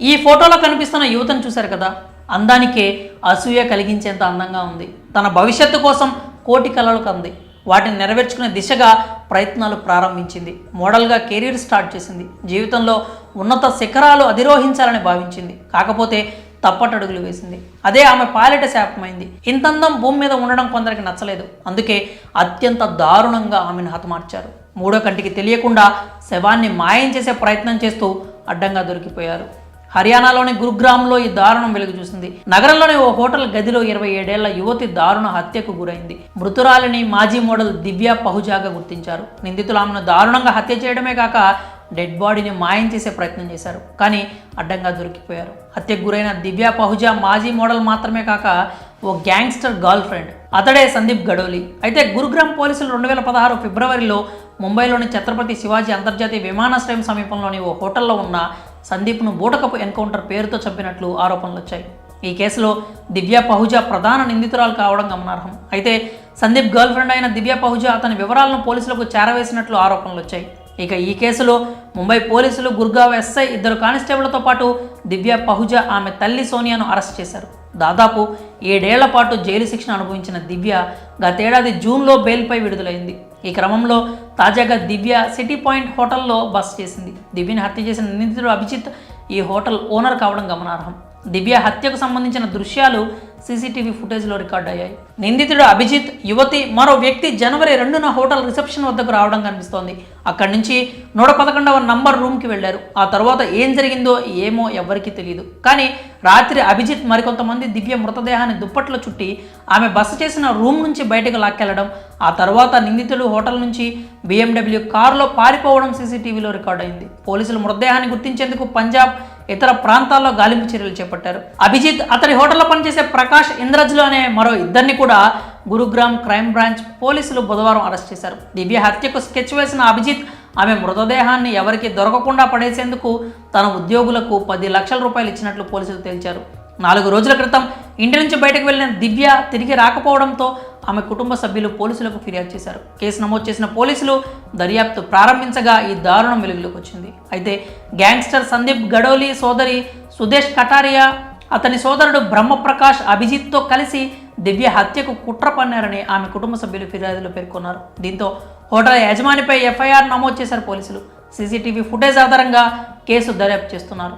ఈ ఫోటోలో కనిపిస్తున్న యువతను చూశారు కదా, అందానికే అసూయ కలిగించేంత అందంగా ఉంది. తన భవిష్యత్తు కోసం కోటి కలలు కంది. వాటిని నెరవేర్చుకునే దిశగా ప్రయత్నాలు ప్రారంభించింది. మోడల్గా కెరీర్ స్టార్ట్ చేసింది. జీవితంలో ఉన్నత శిఖరాలు అధిరోహించాలని భావించింది. కాకపోతే తప్పటడుగులు వేసింది. అదే ఆమె పాలిట శాపమైంది. ఇంతందం భూమి మీద ఉండడం కొందరికి నచ్చలేదు. అందుకే అత్యంత దారుణంగా ఆమెను హతమార్చారు. మూడో కంటికి తెలియకుండా శవాన్ని మాయం చేసే ప్రయత్నం చేస్తూ అడ్డంగా దొరికిపోయారు. హర్యానాలోని గురుగ్రామ్లో ఈ దారుణం వెలుగు చూసింది. నగరంలోని ఓ హోటల్ గదిలో 27 ఏళ్ల యువతి దారుణ హత్యకు గురైంది. మృతురాలిని మాజీ మోడల్ దివ్య పహుజాగా గుర్తించారు. నిందితులు ఆమెను దారుణంగా హత్య చేయడమే కాక డెడ్ బాడీని మాయం చేసే ప్రయత్నం చేశారు. కానీ అడ్డంగా దొరికిపోయారు. హత్యకు గురైన దివ్య పహుజా మాజీ మోడల్ మాత్రమే కాక ఓ గ్యాంగ్స్టర్ గర్ల్ ఫ్రెండ్. అతడే సందీప్ గడోలి. అయితే గురుగ్రామ్ పోలీసులు 2016 ఫిబ్రవరిలో ముంబైలోని ఛత్రపతి శివాజీ అంతర్జాతీయ విమానాశ్రయం సమీపంలోని ఓ హోటల్లో ఉన్న సందీప్ను బూటకపు ఎన్కౌంటర్ పేరుతో చంపినట్లు ఆరోపణలు వచ్చాయి. ఈ కేసులో దివ్య పహుజా ప్రధాన నిందితురాలు కావడం గమనార్హం. అయితే సందీప్ గర్ల్ ఫ్రెండ్ అయిన దివ్య పహుజా అతని వివరాలను పోలీసులకు చేరవేసినట్లు ఆరోపణలు వచ్చాయి. ఇక ఈ కేసులో ముంబై పోలీసులు గుర్గావ్ ఎస్ఐ 2 కానిస్టేబుళ్లతో పాటు దివ్య పహుజా ఆమె తల్లి సోనియాను అరెస్ట్ చేశారు. దాదాపు 7 ఏళ్ల పాటు జైలు శిక్షణ అనుభవించిన దివ్య గతేడాది జూన్లో బెయిల్పై విడుదలైంది. ఈ క్రమంలో తాజాగా దివ్య సిటీ పాయింట్ హోటల్లో బస చేసింది. దివ్యని హత్య చేసిన నిందితుడు అభిజిత్ ఈ హోటల్ ఓనర్ కావడం గమనార్హం. దివ్య హత్యకు సంబంధించిన దృశ్యాలు సీసీటీవీ ఫుటేజ్లో రికార్డ్ అయ్యాయి. నిందితుడు అభిజిత్, యువతి, మరో వ్యక్తి జనవరి 2న హోటల్ రిసెప్షన్ వద్దకు రావడం కనిపిస్తోంది. అక్కడి నుంచి 111వ నంబర్ రూమ్కి వెళ్లారు. ఆ తర్వాత ఏం జరిగిందో ఏమో ఎవ్వరికీ తెలియదు. కానీ రాత్రి అభిజిత్ మరికొంతమంది దివ్య మృతదేహాన్ని దుప్పట్లో చుట్టి ఆమె బస చేసిన రూమ్ నుంచి బయటకు లాక్కెళ్లడం, ఆ తర్వాత నిందితుడు హోటల్ నుంచి BMW కారులో పారిపోవడం సీసీటీవీలో రికార్డ్ అయింది. పోలీసులు మృతదేహాన్ని గుర్తించేందుకు పంజాబ్, ఇతర ప్రాంతాల్లో గాలింపు చర్యలు చేపట్టారు. అభిజిత్, అతడి హోటల్లో పనిచేసే ప్రకాష్ ఇంద్రజ్లు అనే మరో ఇద్దరిని కూడా గురుగ్రామ్ క్రైమ్ బ్రాంచ్ పోలీసులు బుధవారం అరెస్ట్ చేశారు. దివ్య హత్యకు స్కెచ్ వేసిన అభిజిత్ ఆమె మృతదేహాన్ని ఎవరికి దొరకకుండా పడేసేందుకు తన ఉద్యోగులకు 10 లక్షల రూపాయలు ఇచ్చినట్లు పోలీసులు తేల్చారు. 4 రోజుల క్రితం ఇంటి నుంచి బయటకు వెళ్లిన దివ్య తిరిగి రాకపోవడంతో ఆమె కుటుంబ సభ్యులు పోలీసులకు ఫిర్యాదు చేశారు. కేసు నమోదు చేసిన పోలీసులు దర్యాప్తు ప్రారంభించగా ఈ దారుణం వెలుగులోకి వచ్చింది. అయితే గ్యాంగ్స్టర్ సందీప్ గడోలి సోదరి సుదేశ్ కటారియా, అతని సోదరుడు బ్రహ్మప్రకాష్ అభిజిత్తో కలిసి దివ్య హత్యకు కుట్ర పన్నారని ఆమె కుటుంబ సభ్యులు ఫిర్యాదులో పేర్కొన్నారు. దీంతో హోటల్ యజమానిపై FIR నమోదు చేశారు పోలీసులు. సీసీటీవీ ఫుటేజ్ ఆధారంగా కేసు దర్యాప్తు చేస్తున్నారు.